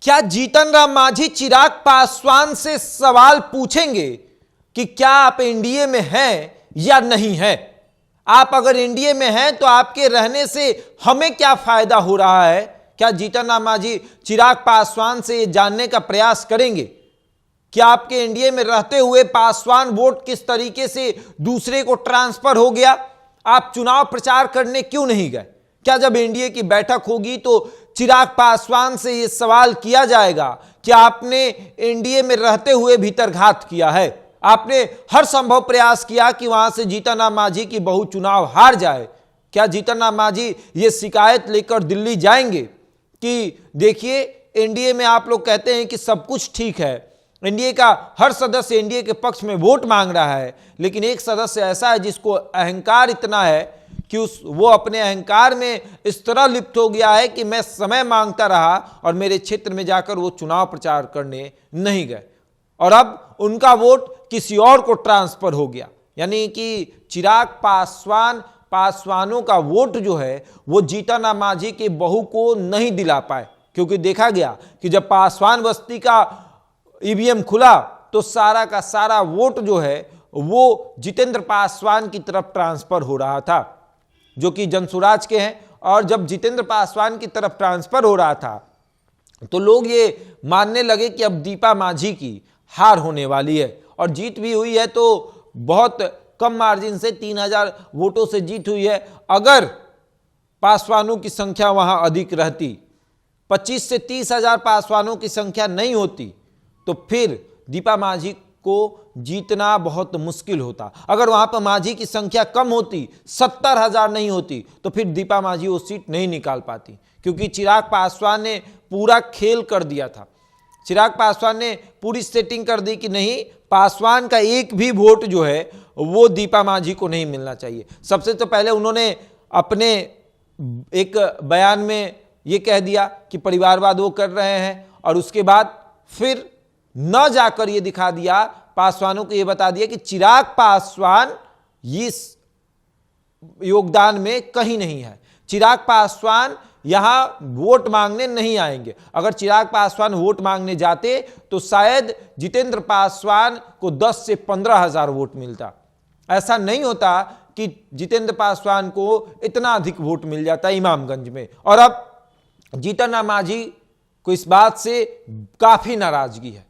क्या जीतन राम मांझी चिराग पासवान से सवाल पूछेंगे कि क्या आप एनडीए में हैं या नहीं हैं? आप अगर एनडीए में हैं तो आपके रहने से हमें क्या फायदा हो रहा है? क्या जीतन राम मांझी चिराग पासवान से यह जानने का प्रयास करेंगे कि आपके एनडीए में रहते हुए पासवान वोट किस तरीके से दूसरे को ट्रांसफर हो गया? आप चुनाव प्रचार करने क्यों नहीं गए? क्या जब एनडीए की बैठक होगी तो चिराग पासवान से यह सवाल किया जाएगा कि आपने एनडीए में रहते हुए भीतरघात किया है, आपने हर संभव प्रयास किया कि वहां से जीतन राम मांझी की बहू चुनाव हार जाए? क्या जीतन राम मांझी ये शिकायत लेकर दिल्ली जाएंगे कि देखिए एनडीए में आप लोग कहते हैं कि सब कुछ ठीक है, एनडीए का हर सदस्य एनडीए के पक्ष में वोट मांग रहा है, लेकिन एक सदस्य ऐसा है जिसको अहंकार इतना है कि वो अपने अहंकार में इस तरह लिप्त हो गया है कि मैं समय मांगता रहा और मेरे क्षेत्र में जाकर वो चुनाव प्रचार करने नहीं गए और अब उनका वोट किसी और को ट्रांसफर हो गया। यानी कि चिराग पासवानों का वोट जो है वो जीतन राम मांझी के बहू को नहीं दिला पाए, क्योंकि देखा गया कि जब पासवान बस्ती का ईवीएम खुला तो सारा का सारा वोट जो है वो जितेंद्र पासवान की तरफ ट्रांसफर हो रहा था, जो कि जनसुराज के हैं। और जब जितेंद्र पासवान की तरफ ट्रांसफर हो रहा था तो लोग ये मानने लगे कि अब दीपा मांझी की हार होने वाली है, और जीत भी हुई है तो बहुत कम मार्जिन से 3000 वोटों से जीत हुई है। अगर पासवानों की संख्या वहां अधिक रहती, 25 से 30,000 पासवानों की संख्या नहीं होती, तो फिर दीपा मांझी को जीतना बहुत मुश्किल होता। अगर वहां पर मांझी की संख्या कम होती, 70,000 नहीं होती, तो फिर दीपा मांझी वो सीट नहीं निकाल पाती, क्योंकि चिराग पासवान ने पूरा खेल कर दिया था। चिराग पासवान ने पूरी सेटिंग कर दी कि नहीं, पासवान का एक भी वोट जो है वो दीपा मांझी को नहीं मिलना चाहिए। सबसे तो पहले उन्होंने अपने एक बयान में ये कह दिया कि परिवारवाद वो कर रहे हैं, और उसके बाद फिर न जाकर ये दिखा दिया, पासवानों को ये बता दिया कि चिराग पासवान इस योगदान में कहीं नहीं है, चिराग पासवान यहां वोट मांगने नहीं आएंगे। अगर चिराग पासवान वोट मांगने जाते तो शायद जितेंद्र पासवान को 10 से 15,000 वोट मिलता। ऐसा नहीं होता कि जितेंद्र पासवान को इतना अधिक वोट मिल जाता इमामगंज में। और अब जीतन राम मांझी को इस बात से काफी नाराजगी है,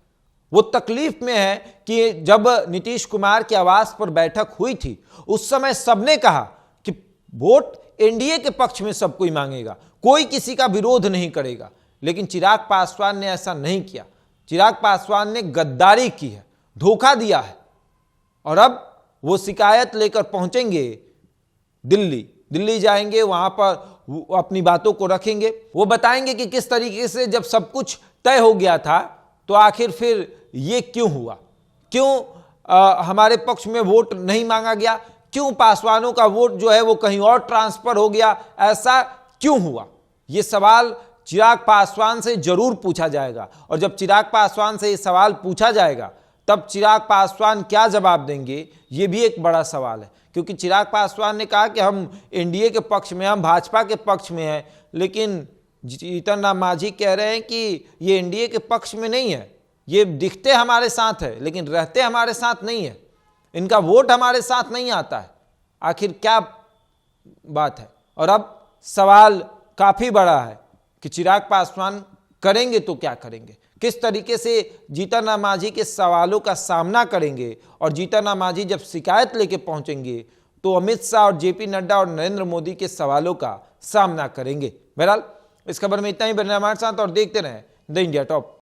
वो तकलीफ में है कि जब नीतीश कुमार के आवास पर बैठक हुई थी उस समय सबने कहा कि वोट एनडीए के पक्ष में सब कोई मांगेगा, कोई किसी का विरोध नहीं करेगा, लेकिन चिराग पासवान ने ऐसा नहीं किया। चिराग पासवान ने गद्दारी की है, धोखा दिया है, और अब वो शिकायत लेकर पहुंचेंगे दिल्ली जाएंगे, वहां पर अपनी बातों को रखेंगे। वो बताएंगे कि किस तरीके से जब सब कुछ तय हो गया था तो आखिर फिर ये क्यों हुआ, क्यों हमारे पक्ष में वोट नहीं मांगा गया, क्यों पासवानों का वोट जो है वो कहीं और ट्रांसफर हो गया, ऐसा क्यों हुआ? ये सवाल चिराग पासवान से जरूर पूछा जाएगा, और जब चिराग पासवान से ये सवाल पूछा जाएगा तब चिराग पासवान क्या जवाब देंगे, ये भी एक बड़ा सवाल है। क्योंकि चिराग पासवान ने कहा कि हम एनडीए के पक्ष में, हम भाजपा के पक्ष में हैं, लेकिन जीतन राम मांझी कह रहे हैं कि ये एनडीए के पक्ष में नहीं है, ये दिखते हमारे साथ है लेकिन रहते हमारे साथ नहीं है, इनका वोट हमारे साथ नहीं आता है। आखिर क्या बात है? और अब सवाल काफी बड़ा है कि चिराग पासवान करेंगे तो क्या करेंगे, किस तरीके से जीतन राम मांझी के सवालों का सामना करेंगे। और जीतन राम मांझी जब शिकायत लेके पहुंचेंगे तो अमित शाह और जेपी नड्डा और नरेंद्र मोदी के सवालों का सामना करेंगे। बहरहाल इस खबर में इतना ही। बने हमारे साथ और देखते रहें द इंडिया टॉप।